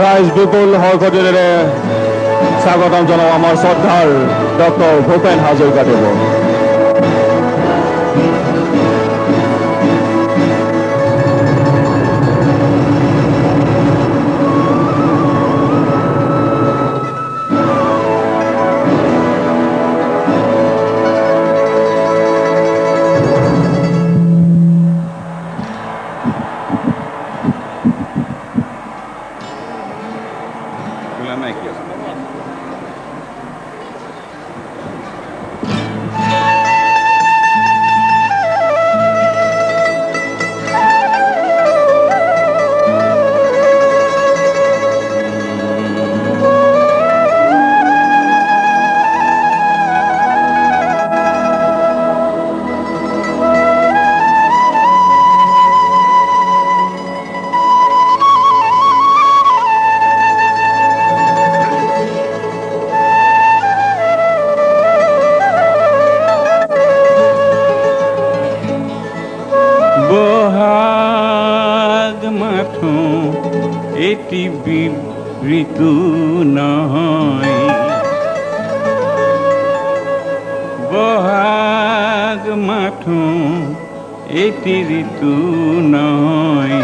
ৰাইজ বিপুল হৰ্ষধ্বনিৰে স্বাগতম জনাওঁ আমাৰ শ্ৰদ্ধাৰ ডক্টৰ ভূপেন হাজৰিকাদেৱক। এটি ঋতু নহয়, বহাগ মাথো এটি ঋতু নহয়,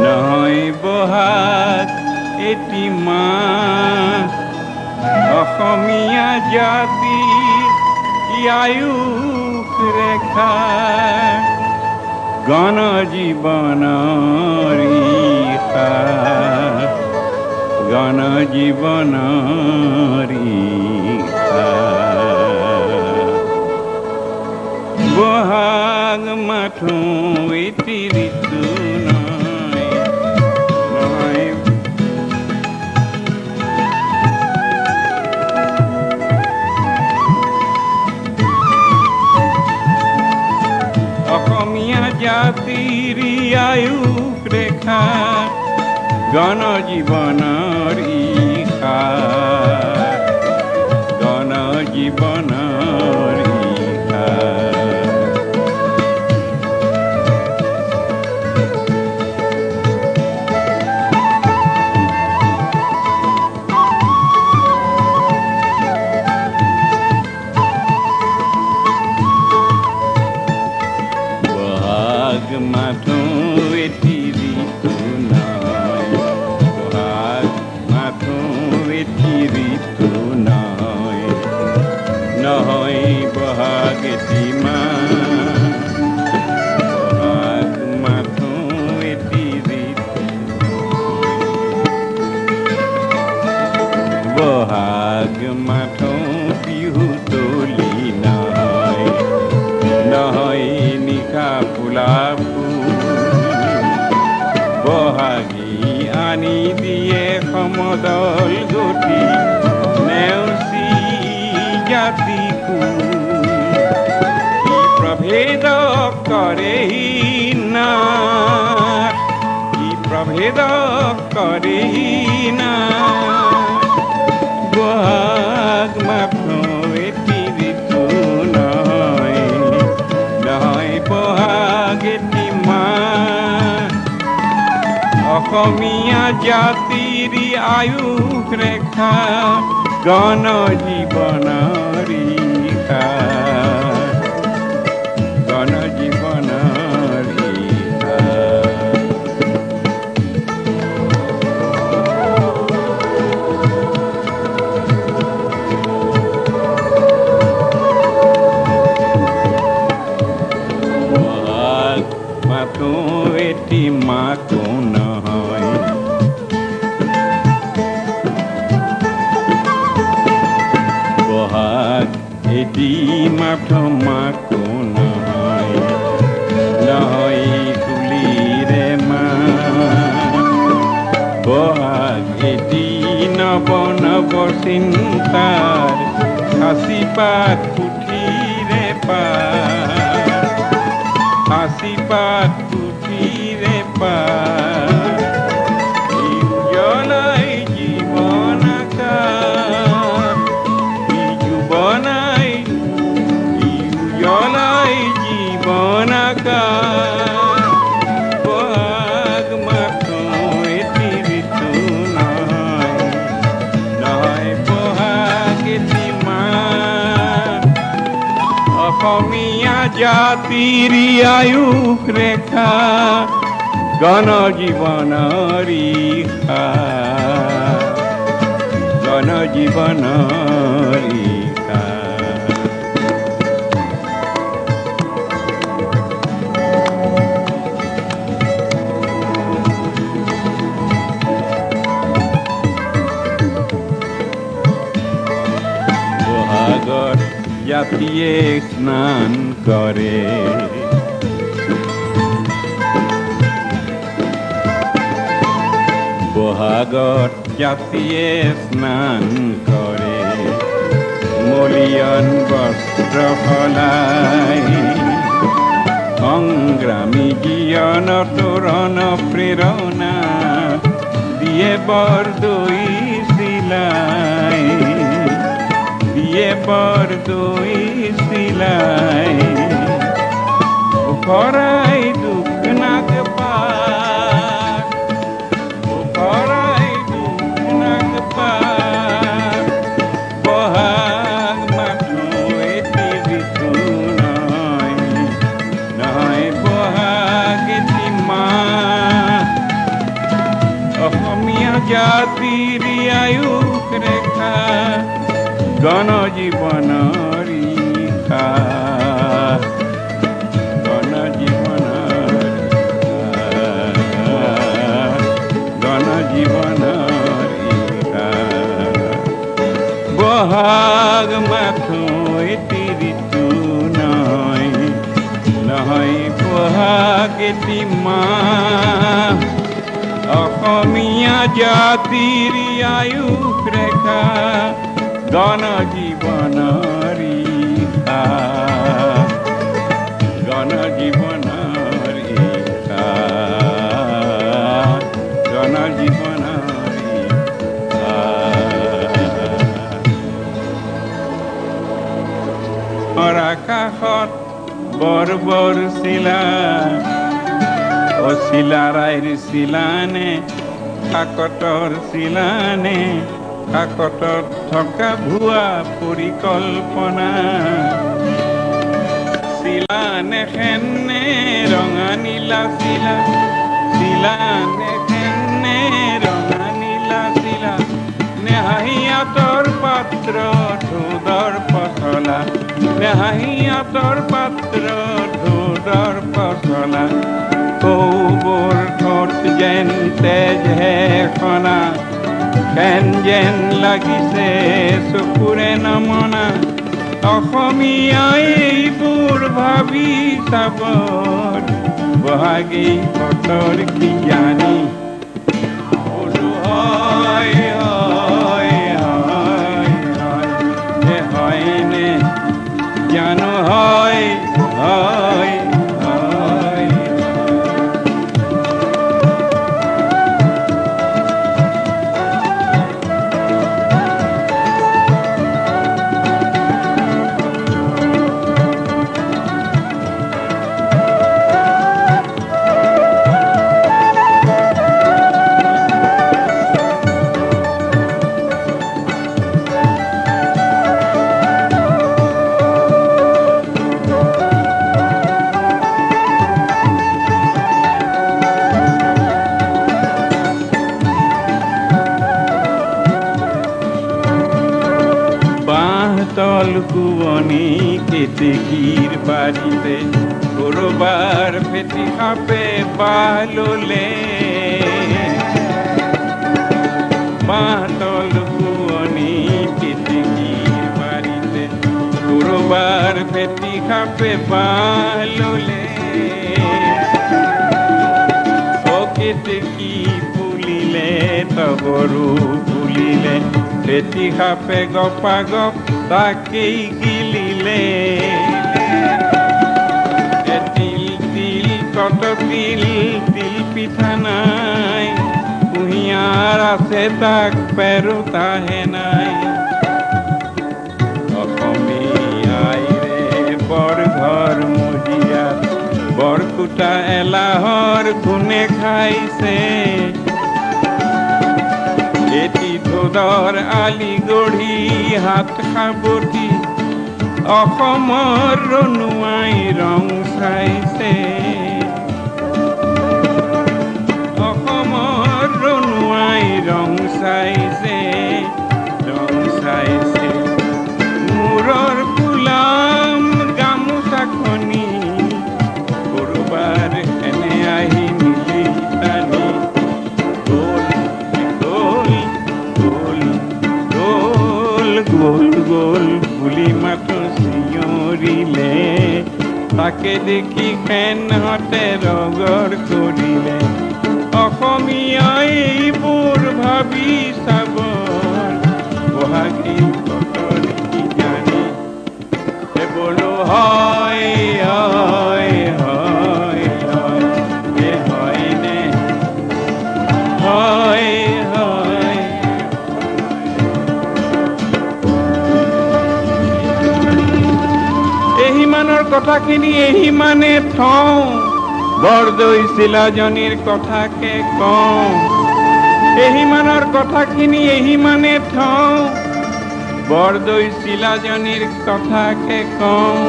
নহয় বহাগ এটি মাহ, অসমীয়া জাতিৰ আয়ুস ৰেখা, গণ জীৱনৰ ৰীতা, গণ জীৱনৰ ৰীতা। বহাগ মাথো এটি ঋতু নহয়, নহয় অসমীয়া জাতিৰ আয়ুস ৰেখা, গণ জীৱনৰ ৰীতা, গণ জীৱনৰ ৰীতা। বহাগ মাথো এটি ঋতু নহয়, বহাগ মাথো এটি ঋতু নহয়, নহয় বহাগ এটি মাহ, বহাগ মাথো এটি ঋতু। বহাগ মাথো বিহু তলি নহয়, নহয় নিশা ফুলা ফুল, বহাগী আনি দিয়ে সমদল গতি, নেওচি জাতি কুল, কি প্ৰভেদ কৰেহি নাশ, কি প্ৰভেদ কৰেহি নাশ। বহাগ মাথো এটি ঋতু নহয়, নহয় বহাগ এটি মাহ, অসমীয়া জাতিৰ আয়ুস ৰেখা, গণ জীৱনৰ ৰীতা, গণ জীৱনৰ ৰীতা। বহাগ মাথো এটি মাথো নহয়, বহাগ এটি মাথো মাথো নহয়, নহয় তুলিৰে মাহ, বহাগ এটি নৱ নৱ চিন্তাৰ, সাঁচি পাত পুথিৰে পাৰ, সাঁচি পাত পুথিৰে পাৰ, ইজনাই জীৱন আকাৰ, ইজনাই জীৱন আকাৰ। বহাগ মাথো এটি অসমীয়া জাতিৰ আয়ুস ৰেখা গণ জীৱনৰ ৰিখা গণ জীৱনৰ ৰিখা বহাগত জাতিয়ে স্নান কৰে বহাগত জাতিয়ে স্নান কৰে মলিয়ন বস্ত্ৰ সলাই সংগ্ৰামী জীয়ন তোৰণ প্ৰেৰণা দিয়ে বৰদৈ চিলাই দিয়ে বৰদৈ চিলাই ভৰাই দুখ নাগ পাৰ ভৰাই দুখ নাগ পাৰ বহাগ মাথো এটি ঋতু নহয় নহয় বহাগ এটি মাহ অসমীয়া জাতিৰ আয়ুস ৰেখা গণ জীৱনৰ ৰিখা গণ জীৱনৰ গণ জীৱনৰ ৰিখা বহাগ মাথো এটি ঋতু নহয় নহয় বহাগ এটি মাহ অসমীয়া জাতিৰ আয়ুস ৰেখা গণ জীৱনৰ ৰিখা গণ জীৱনৰ ৰিখা গণ জীৱনৰ ৰিখা আকাশত বৰ বৰ চিলা চিলাৰাইৰ চিলানে কাকতৰ চিলানে কাকতত থকা ভুৱা পৰিকল্পনা চিলানে খেনে ৰঙা নীলা চিলা চিলানে খেনে ৰঙা নীলা চিলা নেহাহিয়াতৰ পাত্ৰ ধোদৰ পচলা নেহাহিয়াতৰ পাত্ৰ ধোদৰ পচলা কৌবৰ ঠোঁট যেন তেজ হে খনা কেন যেন লাগিছে চকুৰে নমনা অসমীয়াই এইবোৰ ভাবি চাব বহাগী বতৰ কি জানি বোলো হয় হয় হয় হয় হয়নে জানো হয় হয় তল কুৱনী কেতেকীৰ বাৰীতে কৰবাৰ ফেটি সাপে বাহ ললে তল কুৱনী কেতেকীৰ বাৰীতে কৰবাৰ ফেটি সাপে বাহ ললে কেতেকী ফুলিলে তগৰু ফুলিলে ফেটি সাপে গপা গপ তাকেই গিলিলে তিল তিল কত তিল তিল পিঠা নাই কুঁহিয়াৰ আছে তাক পেৰুতাহে নাই অসমীয়াই ৰে বৰ ঘৰ মুজিয়া বৰকুটা এলাহৰ কোনে খাইছে এটি ধোদৰ আলি গঢ়ি হাত সাবটি অসমৰ ৰণুৱাই ৰং চাইছে, অসমৰ ৰণুৱাই ৰং চাইছে, ৰং চাইছে। মূৰৰ ফুলাম গামোচাখনি কৰবাৰ এনে আহি মিলি টানি গ'ল গ'ল গ'ল গ'ল গ'ল গ'ল বুলি মাথো চিঞৰিলে, তাকে দেখি সেনহঁতে ৰগৰ কৰিলে। অসমীয়াই এইবোৰ ভাবি চাব, বহাগী বতৰ কি জানি বোলো হয় হয় হয় হয় এ হয়নে হয় হয়। এহিমানৰ কথাখিনি এহিমানে থওঁ, বৰদৈ চিলাজনীৰ কথাকে কওঁ। এহিমানৰ কথাখিনি এহিমানে থওঁ, বৰদৈ চিলাজনীৰ কথাকে কওঁ।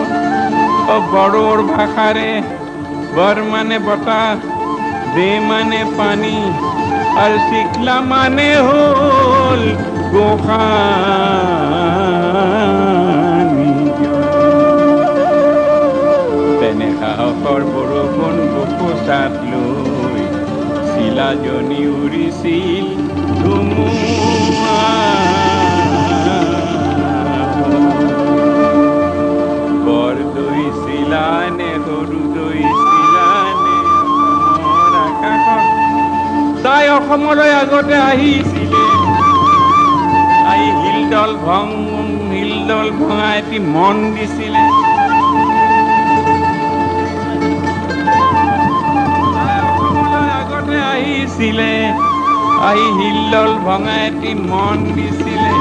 বড়োৰ ভাষাৰে বৰ মানে বতাহ, দে মানে পানী, আৰু চিখলা মানে হ'ল গোসানী। তেনে সাহসৰ বৰষুণ বুকুচাত লৈ চিলাজনী উৰিছিল ধুমুহা। বৰদৈ চিলানে সৰুদৈ চিলানে অসমৰ আকাশত, তাই অসমলৈ আগতে আহিছিলে, আহি শিলডল ভঙা এটি মন দিছিলে। আহিছিলে, আহি শিলডল ভঙা এটি মন দিছিলে,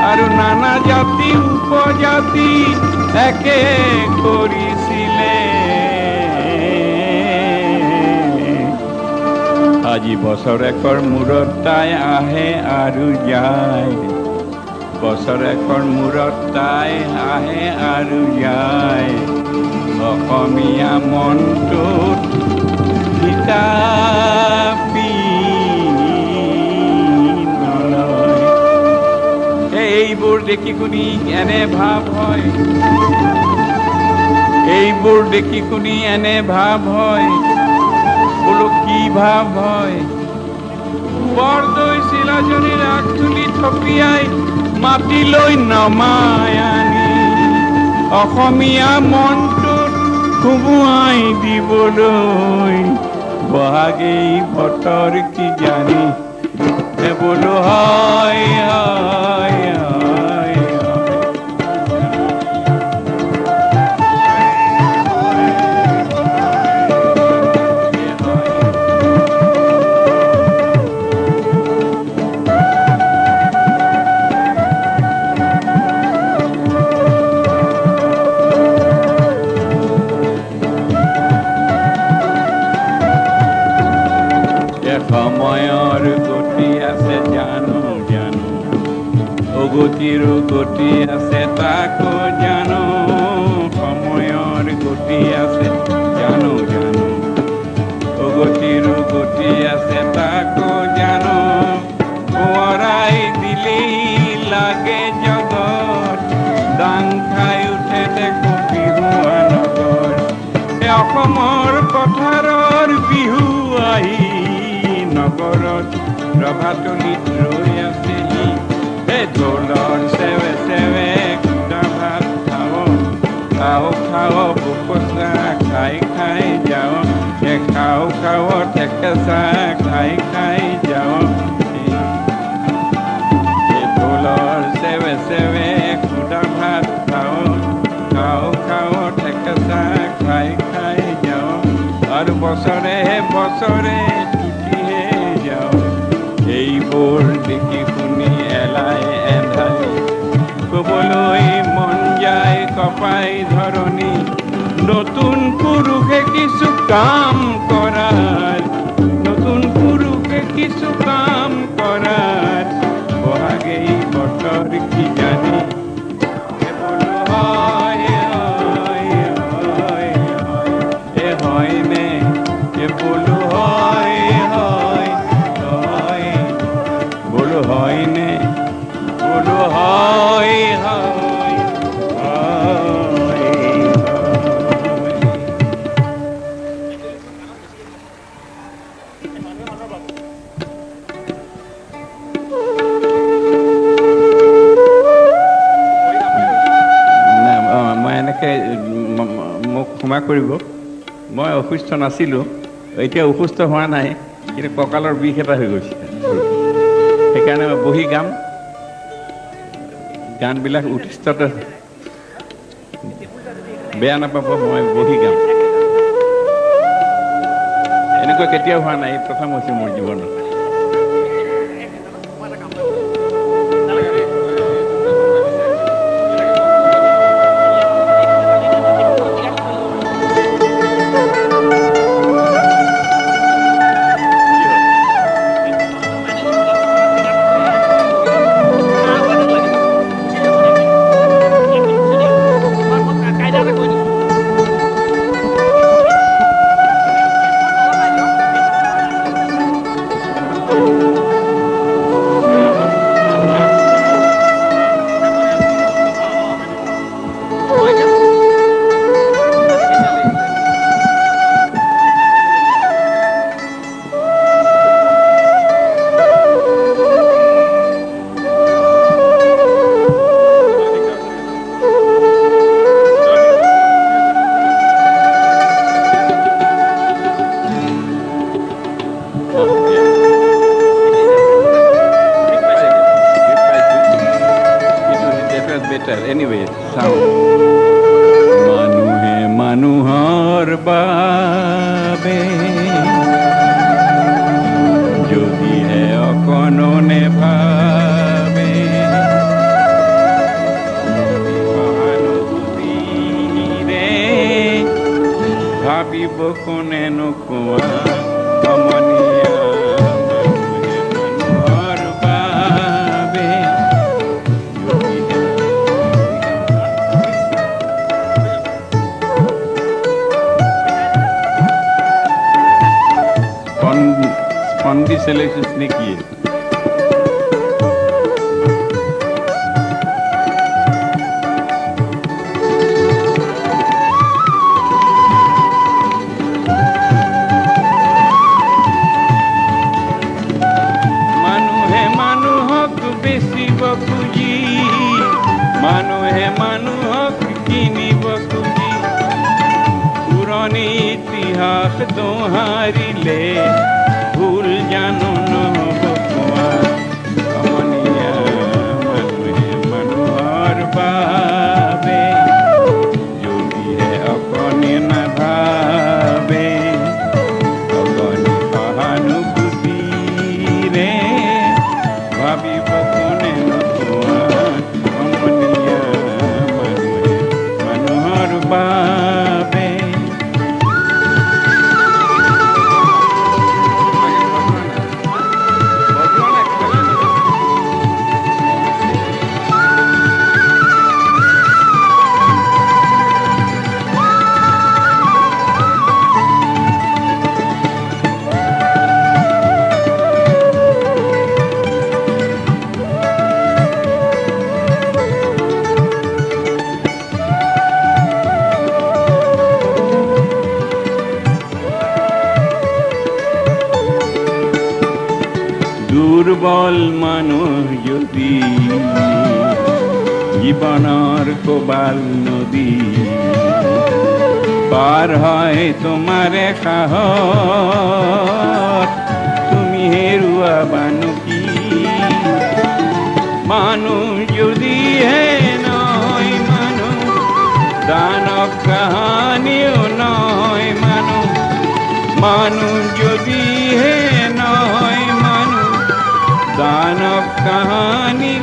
আৰু নানা জাতি উপজাতি একে কৰিছিলে। আজি বছৰেকৰ মূৰত তাই আহে আৰু যায়, বছৰেকৰ মূৰত তাই আহে আৰু যায়। অসমীয়া মনটোত কিতাপি নলয়। এইবোৰ দেখি শুনি এনে ভাৱ হয়, এইবোৰ দেখি শুনি এনে ভাৱ হয়, বোলো কি ভাৱ হয়। বৰদৈ চিলাজনীৰ আগ তুলি থপিয়াই মাটিলৈ নমাই আনি অসমীয়া মনটোত সুমুৱাই দিবলৈ, বহাগেই বতৰ কি জানি বোলো হয় হয় হয়। সময়ৰ গতি আছে জানো জানো, অগতিৰো গতি আছে তাকো জানো। সময়ৰ গতি আছে জানো জানো, অগতিৰো গতি আছে তাকো জানো। সোঁৱৰাই দিলেই লাগে জগত, দাং খাই উঠে দেখো বিহুৱা নগৰ। অসমৰ পথাৰৰ বিহু আহি নগৰত ৰভাতলিত ৰৈ আছেহি। এই ঢোলৰ চেৱে চেৱে কুটা ভাত খাওঁ, খাওঁ খাওঁ বুকচা খাই খাই যাওঁ, খাওঁ খাওঁ ঠেকেচা খাই খাই যাওঁ। এই ঢোলৰ চেৱে চেৱে কুটা ভাত খাওঁ, খাওঁ খাওঁ ঠেকেচা খাই খাই যাওঁ, আৰু বছৰে বছৰে এইবোৰ দেখি শুনি এলাই এধালি ক'বলৈ মন যায় কপাই ধৰণী। নতুন পুৰুষে কিছু কাম কৰাৰ, নতুন পুৰুষে কিছু কাম কৰাৰ, বহাগেই বতৰ কি জানি বোলো হয়। কৰিব, মই অসুস্থ নাছিলোঁ, এতিয়া অসুস্থ হোৱা নাই, কিন্তু কঁকালৰ বিষ এটা হৈ গৈছে। সেইকাৰণে মই বহি গাম, গানবিলাক উৎকৃষ্টতে বেয়া নাপাব, মই বহি গাম। এনেকুৱা কেতিয়াও হোৱা নাই, প্ৰথম হৈছে মোৰ জীৱনত। Anyway, sound. মানুহে মানুহৰ বাবে যদিহে অকণো নেভাবে, সহানুভূতিৰে ভাবিব কোনেনো কোৱা সমনীয়া। মানুহে মানুহৰ বাবে Spondylosis নেকি? মানুহে মানুহক বেচিব খুজি, মানুহে মানুহক কিনিব খুজি, পুৰণি ইতিহাস দোহাৰিলে ভুল জানো নহ'ব কোৱা সমনীয়া। মানুহে মানুহৰ বাবে যদিহে অকণি নাভাবে, অকণি সহানুভূতিৰে ভাবিব কোনে নোকোৱা সমনীয়া। মানুহে মানুহৰ বাবে দুৰ্বল মানুহ যদি জীৱনৰ কোবাল নদী পাৰ হয় তোমাৰে সাহস, তুমি হেৰুৱাবানো কি? মানুহ যদিহে নয় মানুহ, দানৱ কাহানিও নয় মানুহ। মানুহ যদিহে নয় মানুহ, দানৱ কাহানি,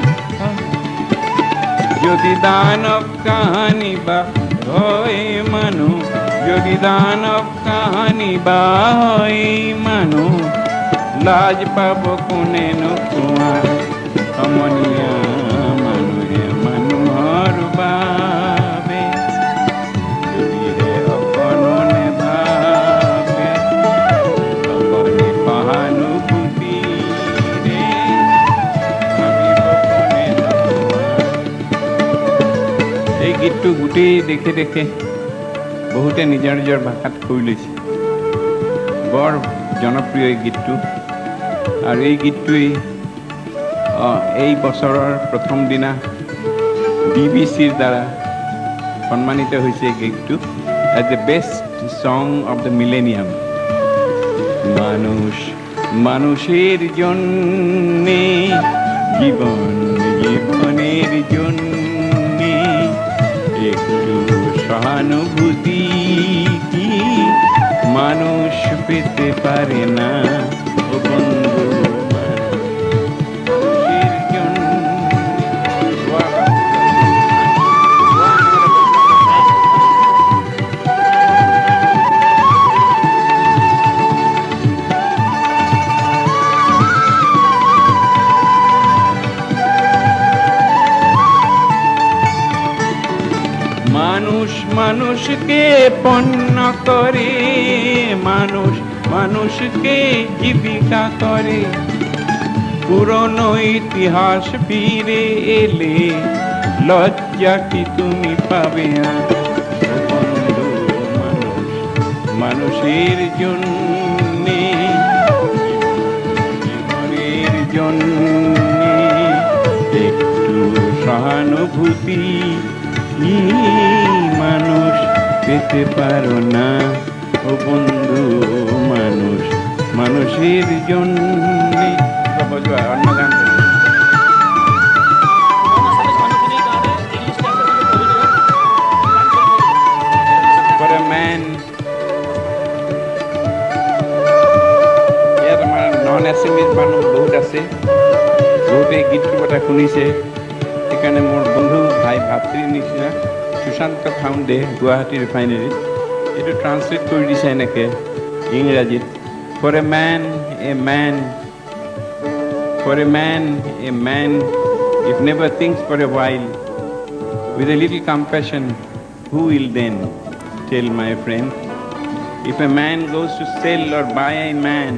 যদি দানৱ কাহানি বা হয় মানুহ, যদি দানৱ কাহানি বা হয় মানুহ, লাজ পাব কোনে নোকোৱা সমনীয়া। মানুহে মানুহৰ বাবে যদিহে অকণো নেভাবে, অকণি সহানুভূতিৰে ভাবিব কোনে নোকোৱা। এই গীতটো গোটেই দেখে দেখে বহুতে নিজৰ নিজৰ ভাষাত কৰি লৈছে। বৰ জনপ্ৰিয় এই গীতটো, আৰু এই গীতটোৱেই এই বছৰৰ প্ৰথম দিনা BBC-ৰ দ্বাৰা সন্মানিত হৈছে এই গীতটো। as the best song of the millennium. মানুষ মানুষের জন্যে, জীবন জীবনের জন্যে একটু সহানুভূতি কি মানুষ পেতে পারে না ও বন্ধু। মানুষের জন্যে মানুষ মানুষকে পণ্য করে, মানুষ মানুষকে জীবিকা করে। পুরনো ইতিহাস ফিরে এলে লজ্জা কি তুমি পাবে না ও বন্ধু। মানুষ মানুষের জন্যে, জীবনের জন্যে একটু সহানুভূতি কি মানুষ পেতে পারো না ও বন্ধু। মানুষ মানুষের জন্যে। অন্য গান for a man, ইয়াত আমাৰ নন এছামিজ মানুহ বহুত আছে, বহুতে গীতটোৰ কথা শুনিছে। সেইকাৰণে মোৰ বন্ধু ভাই ভাতৃৰ নিচিনা সুশান্ত খাউণ্ডে গুৱাহাটী ৰিফাইনেৰীত এইটো ট্ৰান্সলেট কৰি দিছে এনেকৈ ইংৰাজীত। For a man a man, for a man a man if never thinks for a while with a little compassion, who will then tell my friend? If a man goes to sell or buy a man,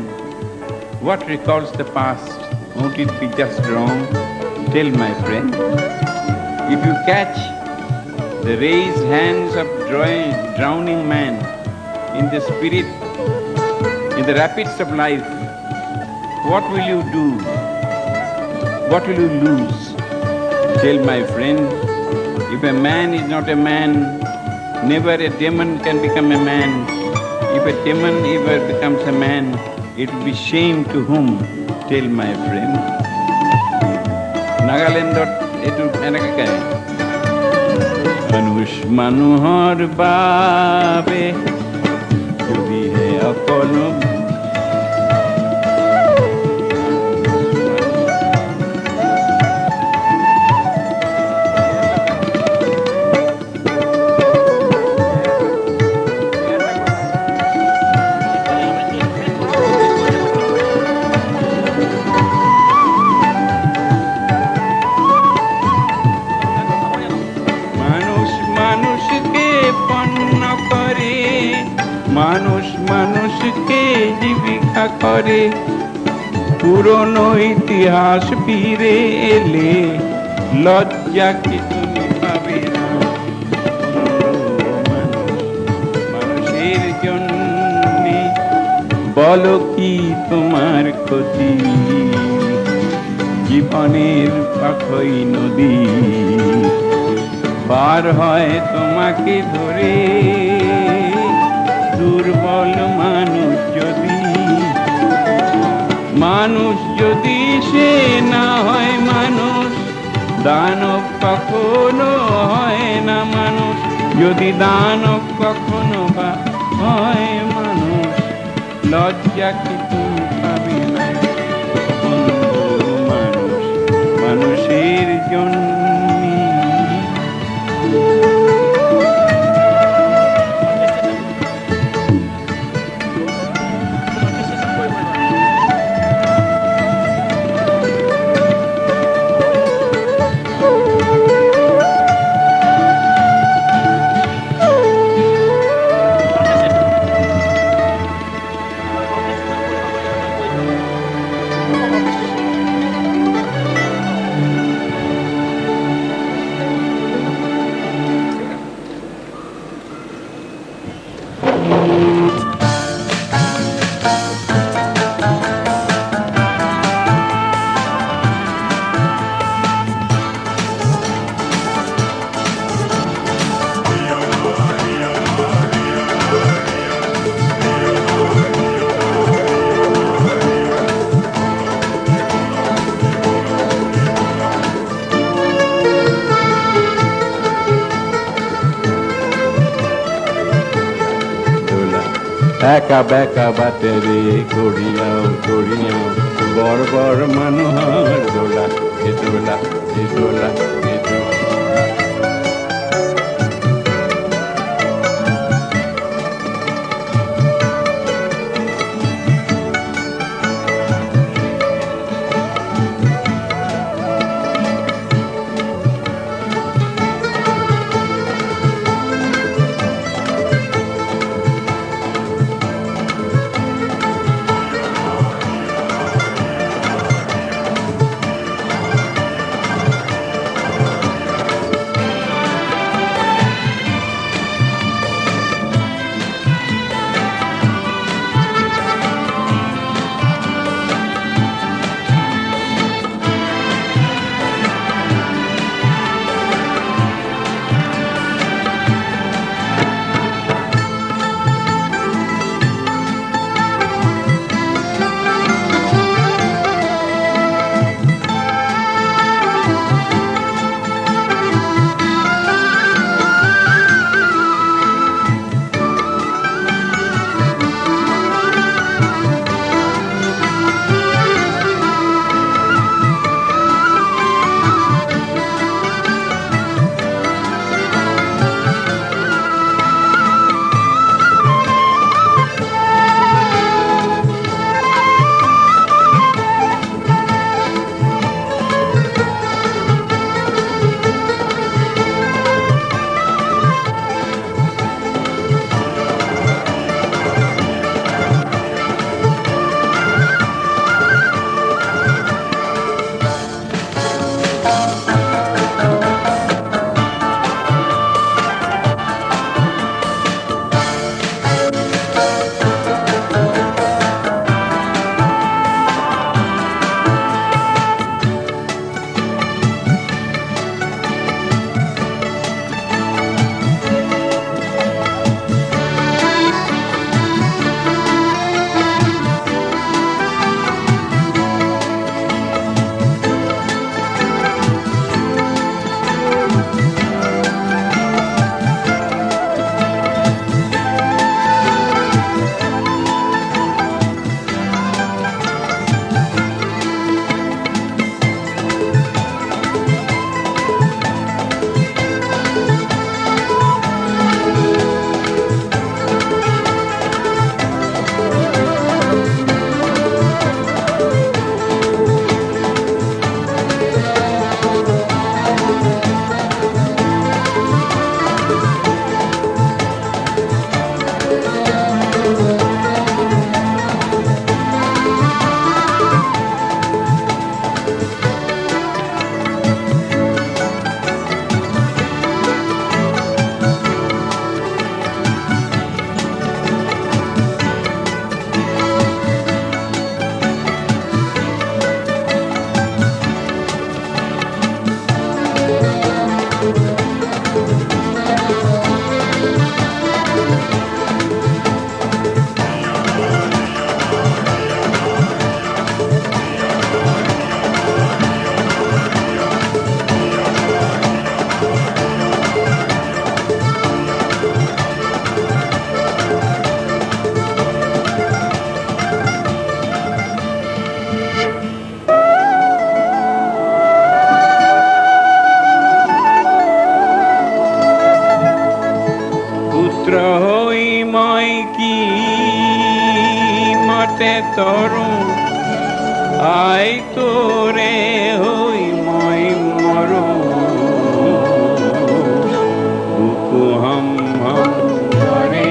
what recalls the past? Won't it be just wrong? Tell my friend. If you catch the raised hands of drowning man in the spirit, in the rapids of life, what will you do? What will you lose? Tell my friend, if a man is not a man, never a demon can become a man. If a demon ever becomes a man, it will be shame to whom? Tell my friend. নাগালেণ্ডত এইটো এনেকৈ গায়, মানুষ মানুহৰ বাবে যদিহে অকণো মানুষ মানুষকে জীবিকা করে। পুরনো ইতিহাস ফিরে এলে লজ্জা কি তুমি পাবে না। মানুষের জন্যে বলো কি তোমার ক্ষতি, জীবনের পাখই নদী পার হয় তোমাকে ধরে। দুর্বল মানুষ যদি সে না হয় মানুষ, দানব কখনো হয় না মানুষ। যদি দানব কখনো বা হয় মানুষ, লজ্জা কি তুমি পাবে না বন্ধু। মানুষ মানুষের জন্য একা বেকা বাটেৰে কঢ়িয়াও কঢ়িয়াও বৰ বৰ মানুহৰ দোলা দোলা দোলা তৰুণ আই তোৰে হৈ মই মৰো বুকু হম হম কৰে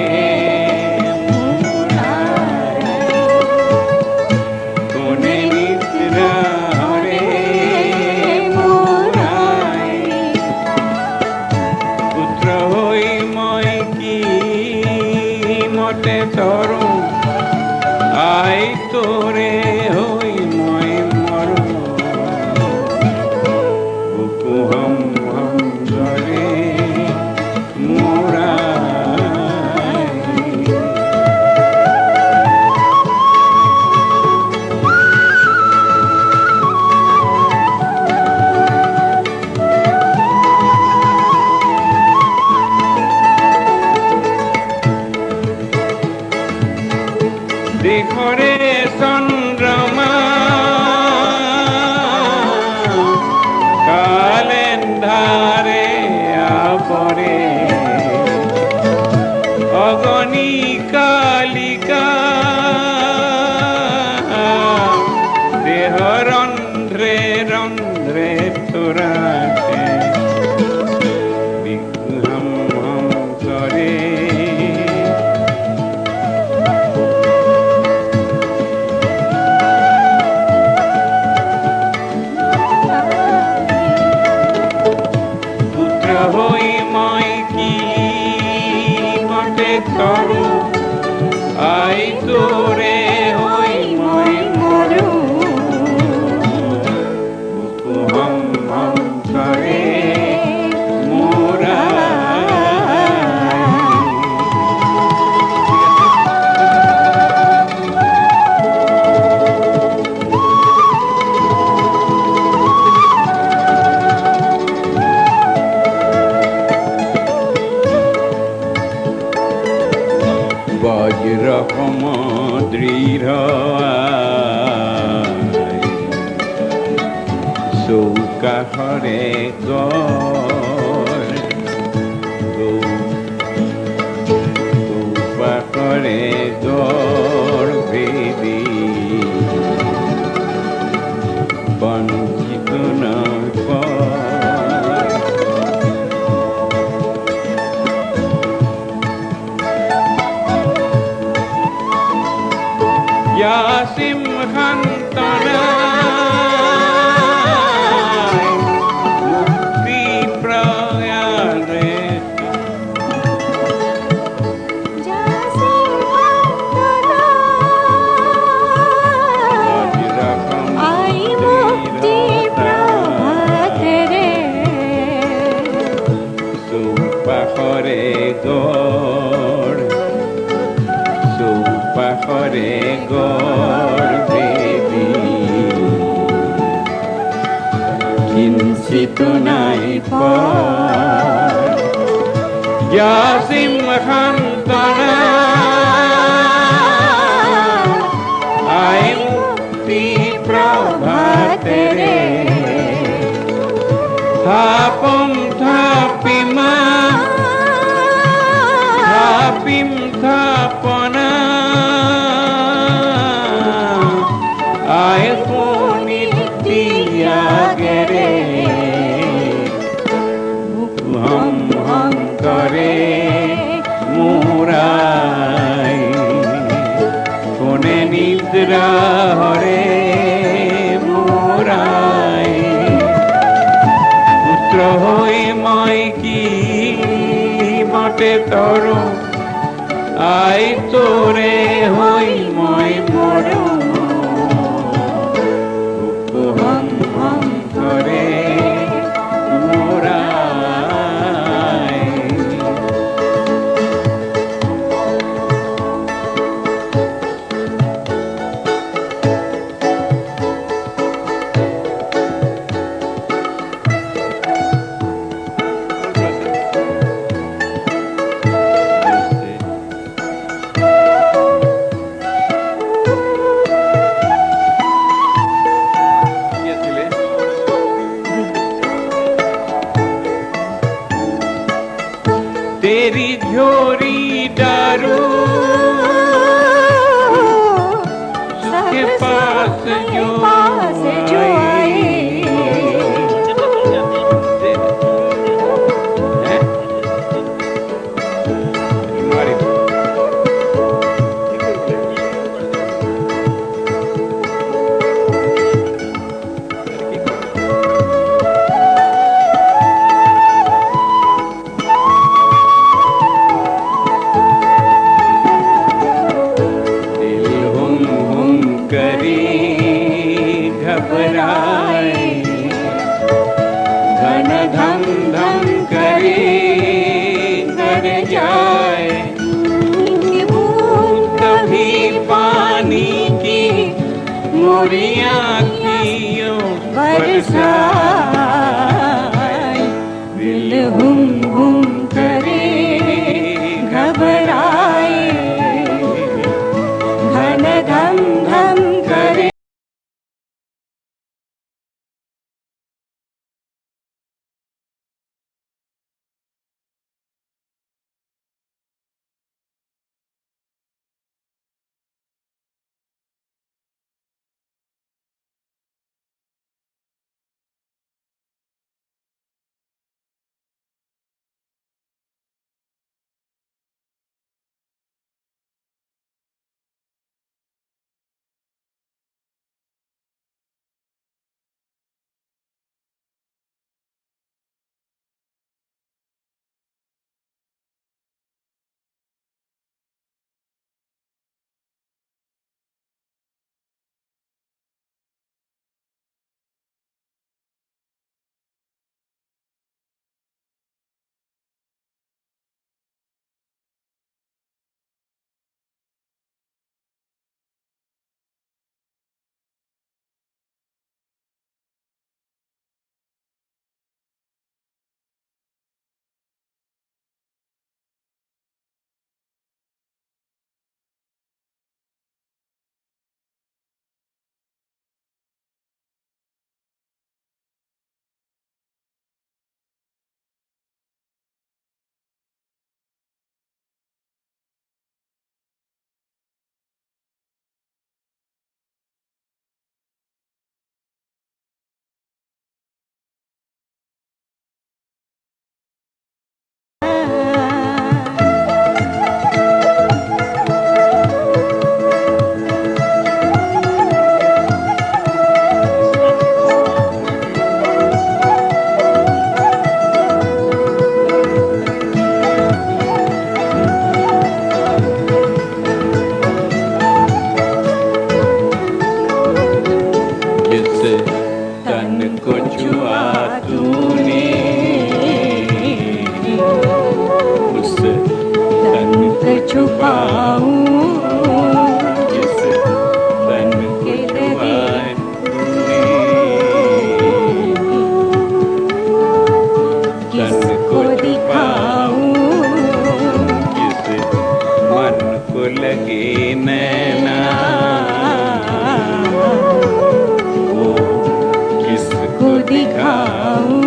কোনে নিদ্ৰা হৰে মোৰাই পুত্ৰ হৈ মই কি মতে তৰুণ আই তোৰে হৈ মই মৰো বুকু হম হম ধৰে মোৰাই দেখরে চন্দ্রমা কালেন্ধারে আপরে অগণী কালিকা দেহ রন্ধ্রে রন্ধ্রে তোরাতে বিঘ্নম করে পুত্র হই মই কি মতে তরু আই তোরে হই মই মরু হম হম করে মোরা বজ্র সম দৃঢ় চৌকাষৰে চৌপাশৰে গড় ভেদি বঞ্চিত নয় সিংহান্তনায় মুক্তি প্ৰয়াৰে চৌপাশৰে গড় চৌপাশৰে গড় ভেদি কিঞ্চিত নাই পাৰ সিংহান্তনায় মুক্তি প্ৰভাতেৰে থাপম থাপিমা থাপিম থাপনা আয় নিত্যাগেরে হম হম করে মোরাই কোনে নিদ্রা হরে মোরাই পুত্র হই মই কি মতে তরু আই তোরে হই মই মরু হম হম করে মোরাই तेरी झोरी दारू उसके पास जो आए घबराए घन धम धम करे घर जाए कभी पानी की मोरी आँखियों बरसाए दिल हुम हुम करे घबराए घन के नैना वो किसको दिखाऊं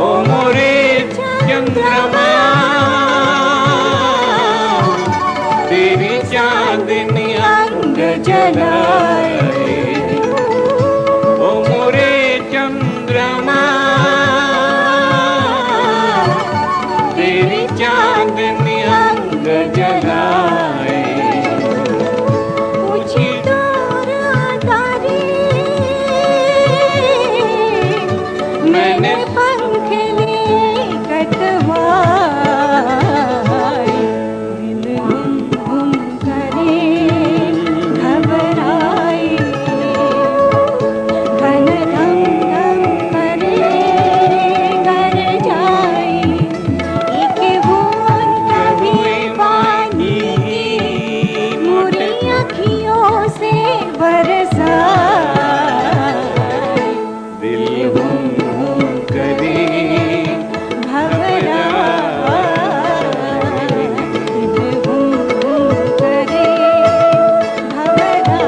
ओ मोरे चंद्रमा तेरी चांदनी अंग जलाए ओ मोरे चंद्रमा तेरी चांदनी अंग जलाए मुझे तारा तारे मैंने पंख ले कटवाए दिल गुम गुम करे घबराए घन घम घम करे घर जाए एक बूंद कभी पानी की मुरी अखियों से बरसाए दिल हुम हुम करे घबराए दिल गुम गुम करे घबराए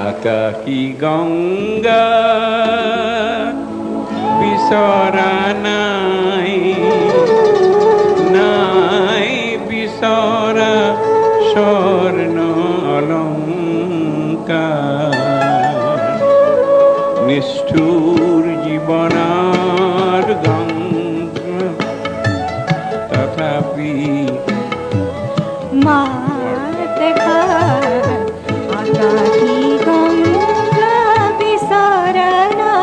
আকাশী গঙ্গা বিচৰা নাই নাই বিচৰা স্বৰ্ণ অলংকাৰ নিষ্ঠুৰ জীৱনৰ গংগা তথাপি मात खार आकाशी गंगा बिसरना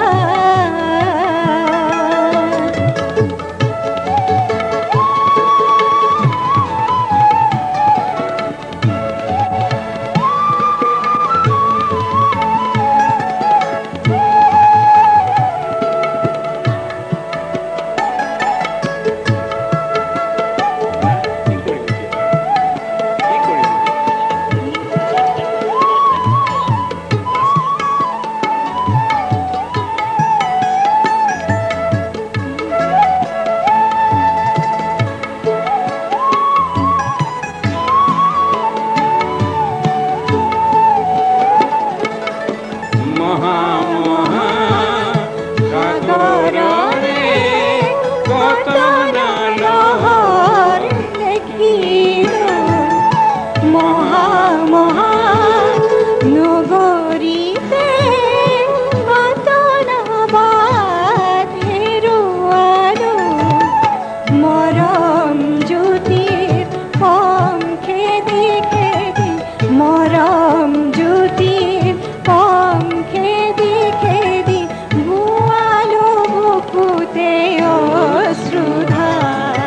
মহা মহা সাগররে কত না লহর দেখিল মহা মহা নগরীতে কত না বাধের আলো মরম জ্যোতির পঙ্খে দেখে মরম জ্যোতির পঙ্খে দেখে ভুয়ালো বুকুতে অশ্রুধার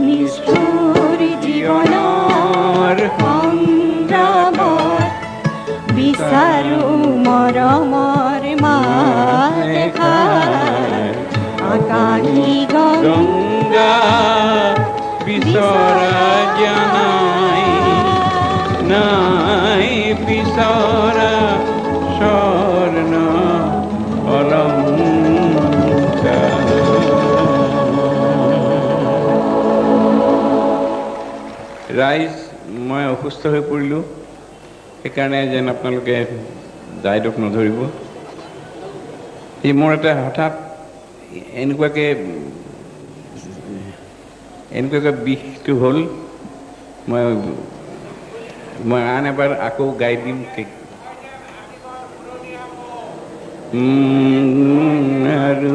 নিষ্ঠুর জীবনের সংগ্রামত বিচাৰো মৰমৰ মাত আকাশী গংগা গঙ্গা বিচৰা জানাই নাই বিচৰা স্বৰ্ণ অলংকাৰ ৰাইজ মই অসুস্থ হৈ পৰিলোঁ সেইকাৰণে যেন আপোনালোকে দায়দোষ নধৰিব এই মোৰ এটা হঠাৎ এনেকুৱাকৈ বিষটো হ'ল মই আন এবাৰ আকৌ গাই দিম আৰু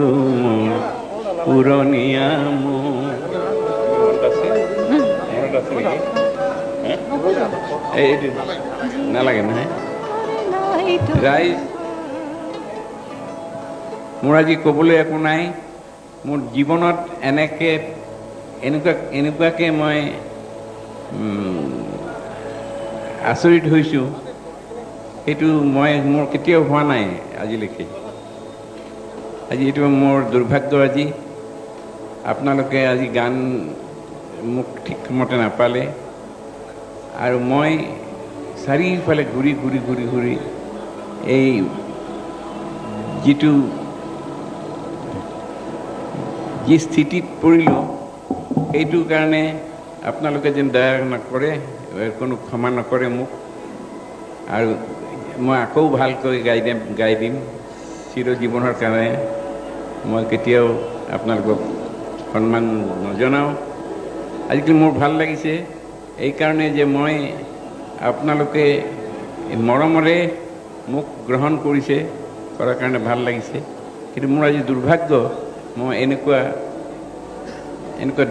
পুৰণীয়া এইটো নালাগে নহয় ৰাইজ মোৰ আজি ক'বলৈ একো নাই মোৰ জীৱনত এনেকুৱাকৈ মই আচৰিত হৈছোঁ সেইটো মোৰ কেতিয়াও হোৱা নাই আজিলৈকে আজি এইটো মোৰ দুৰ্ভাগ্য আজি আপোনালোকে আজি গান মোক ঠিকমতে নাপালে আৰু মই চাৰিওফালে ঘূৰি ঘূৰি ঘূৰি ঘূৰি এই যিটো যি স্থিতিত পৰিলোঁ এইটোৰ কাৰণে আপোনালোকে যেন দয়া নকৰে, কোনো ক্ষমা নকৰে মোক। আৰু মই আকৌ ভালকৈ গাই দিম চিৰজীৱনৰ কাৰণে। মই কেতিয়াও আপোনালোকক সন্মান নজনাওঁ। আজিকালি মোৰ ভাল লাগিছে এইকাৰণে যে মই আপোনালোকে মৰমৰে মোক গ্ৰহণ কৰিছে, কৰাৰ কাৰণে ভাল লাগিছে। কিন্তু মোৰ আজি দুৰ্ভাগ্য, মই এনেকুৱা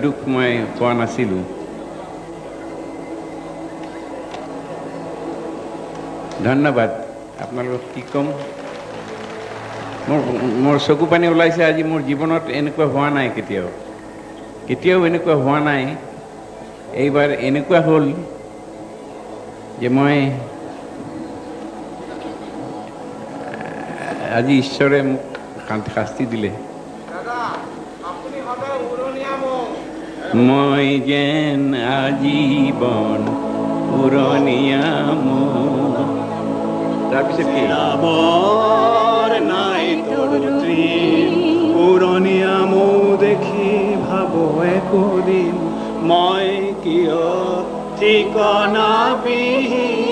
দুখ মই পোৱা নাছিলোঁ। ধন্যবাদ। আপোনালোকক কি ক'ম, মোৰ চকু পানী ওলাইছে। আজি মোৰ জীৱনত এনেকুৱা হোৱা নাই, কেতিয়াও এনেকুৱা হোৱা নাই। এইবাৰ এনেকুৱা হ'ল যে মই আজি ঈশ্বৰে মোক শাস্তি দিলে। মই যেন আজীৱন উৰণীয়াম। তাৰপিছত কি? নাই তৰুত্ৰী উৰণীয়ামো দেখি ভাবো একোদিন মই কিয় ঠিকনা বিহীন।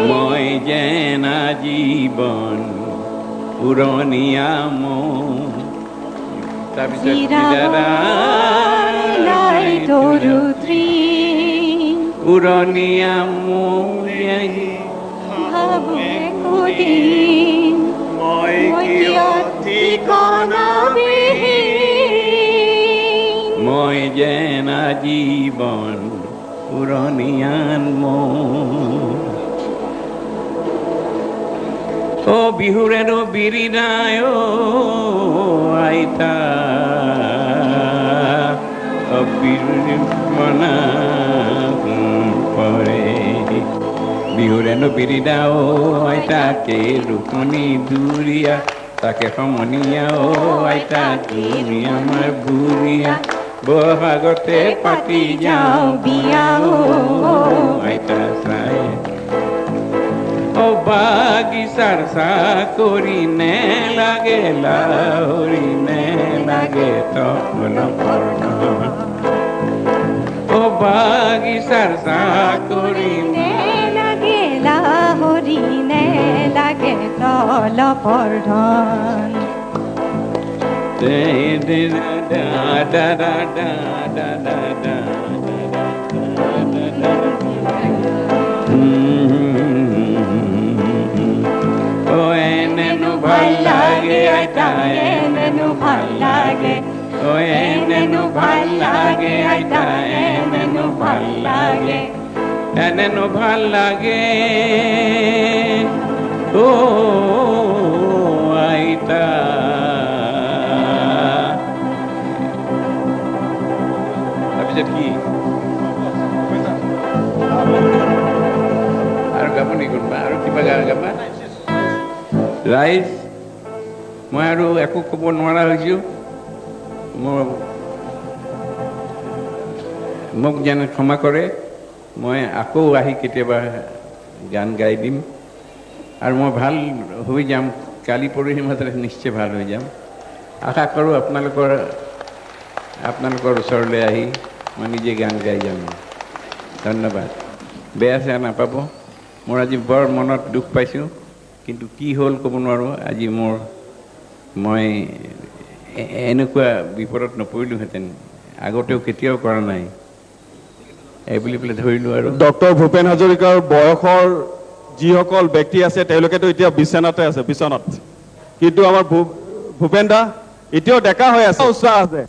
মই যেন আজীৱন উৰণীয়াম। তাৰপিছত চিৰাবাই তৰুত্ৰী উৰণীয়াম ভাবো একোদিন মই কিয় ঠিকনা বিহীন। মই যেন আজীৱন উৰণীয়ান ও বিহুৰেনো বিৰিণাই ও আইতা মনা পৰে। বিহুৰেনো বিৰিণা ও আইতাকে ৰুকমণি দুৰীয়া, তাকে সমনীয়া ও আইতা তুমি আমাৰ বুঢ়ীয়া। বহাগতে পাতি যাওঁ বিয়া ও আইতা চাই। ও বাগিচাৰ চাকৰি নে লাগে লাহৰি নে লাগে তপনৰ। ও বাগিচাৰ চাকৰি নে লাগে লাহৰি নে লাগে তলপৰ ধন। এনেনো ভাল লাগে আইতা, এনেনো ভাল লাগে। এনেনো ভাল লাগে আইতা, এনেনো ভাল লাগে। এনেনো ভাল লাগে ও আইতা। তাৰপিছত কি আৰু গাব নি কোনোবা আৰু কিবা গাবা? ৰাইজ, মই আৰু একো ক'ব নোৱাৰা হৈছোঁ। মোক যেন ক্ষমা কৰে। মই আকৌ আহি কেতিয়াবা গান গাই দিম আৰু মই ভাল হৈ যাম। কালি পৰহি মাত্ৰে নিশ্চয় ভাল হৈ যাম। আশা কৰোঁ আপোনালোকৰ ওচৰলৈ আহি মই নিজে গান গাই যাম। ধন্যবাদ। বেয়া চেয়া নাপাব। মোৰ আজি বৰ মনত দুখ পাইছোঁ, কিন্তু কি হ'ল ক'ব নোৱাৰোঁ। আজি মই এনেকুৱা বিপদত নপৰিলোহেঁতেন, আগতেও কেতিয়াও কৰা নাই। এই বুলি পেলাই ধৰিলোঁ আৰু। ডক্টৰ ভূপেন হাজৰিকাৰ বয়সৰ যিসকল ব্যক্তি আছে তেওঁলোকেতো এতিয়া বিচনাতে আছে, বিচনাত। কিন্তু আমাৰ ভূপেন দা এতিয়াও ডেকা হৈ আছে, উৎসাহ আছে।